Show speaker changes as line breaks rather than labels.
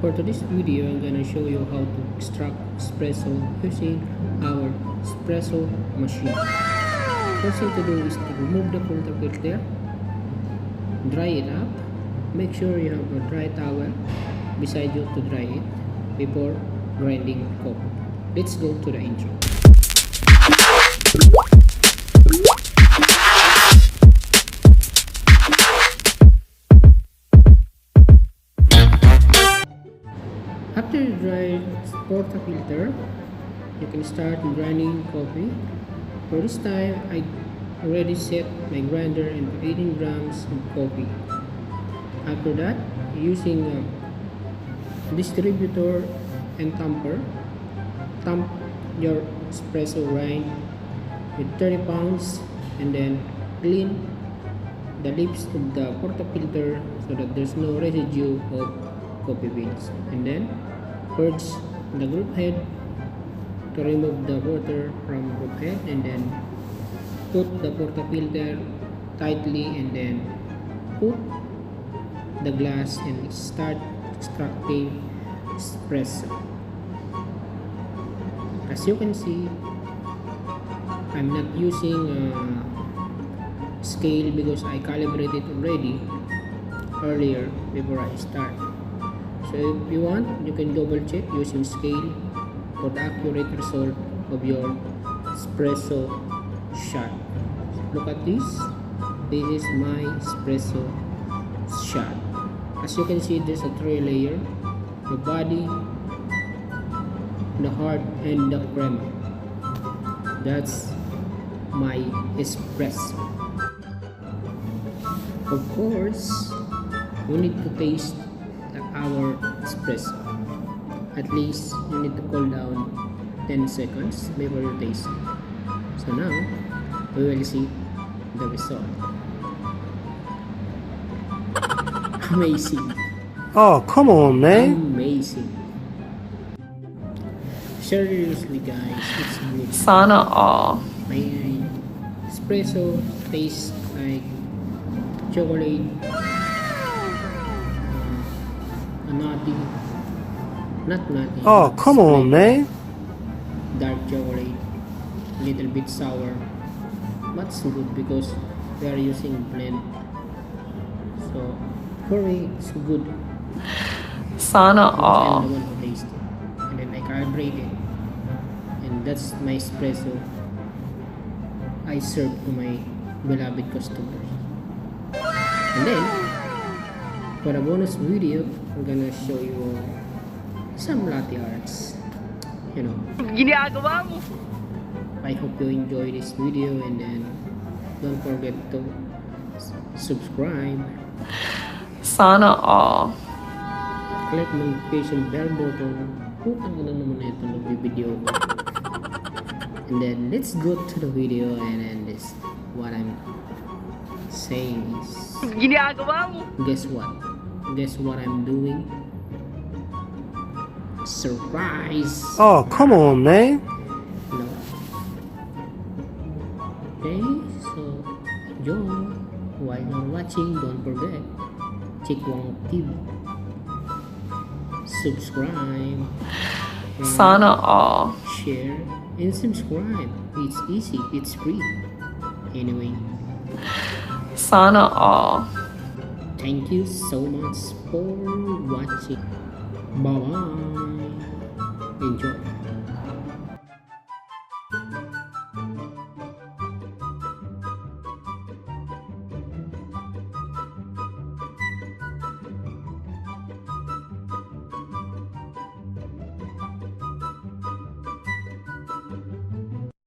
For today's video, I'm gonna show you how to extract espresso using our espresso machine. First thing to do is to remove the filter, dry it up, make sure you have a dry towel beside you to dry it before grinding coffee. Let's go to the intro. After you dry portafilter, you can start grinding coffee. For this time, I already set my grinder into 18 grams of coffee. After that, using a distributor and tamper, tamp your espresso grind with 30 pounds and then clean the lips of the portafilter so that there's no residue of coffee beans, and then purge the group head to remove the water from group head, and then put the portafilter tightly and then put the glass and start extracting espresso. As you can see, I'm not using a scale because I calibrated already earlier before I start. So if you want, you can double check using scale for the accurate result of your espresso shot. Look at this. This is my espresso shot. As you can see, there's a three layer: the body, the heart, and the crema. That's my espresso. Of course, we need to taste our espresso. At least you need to cool down 10 seconds before you taste it. So now we will see the result. Amazing.
Oh, come on, man.
Amazing. Seriously guys, it's good.
Sana all.
My espresso tastes like chocolate, not nutty.
Oh, come on, man.
Dark chocolate, little bit sour, but it's good because we are using blend. So for me, it's good.
Sana
I'm
all.
the one who tasted it, and then I calibrate it, and that's my espresso I serve to my beloved customers. And then for a bonus video, I'm gonna show you some latte arts. You know,
Ginagawa mo.
I hope you enjoy this video, and then don't forget to subscribe,
Sana all.
click notification bell button. Putang ina naman na ito nagbibideo ko. And then let's go to the video, and then this what I'm saying is,
Ginagawa mo.
guess what? Guess what I'm doing? Surprise!
Oh, come on, man.
No. Okay, so enjoy. While you're watching, don't forget, check Wang TV. Subscribe.
Sana all.
Share and subscribe. It's easy, it's free. Anyway,
Sana all.
thank you so much for watching. Bye bye. Enjoy.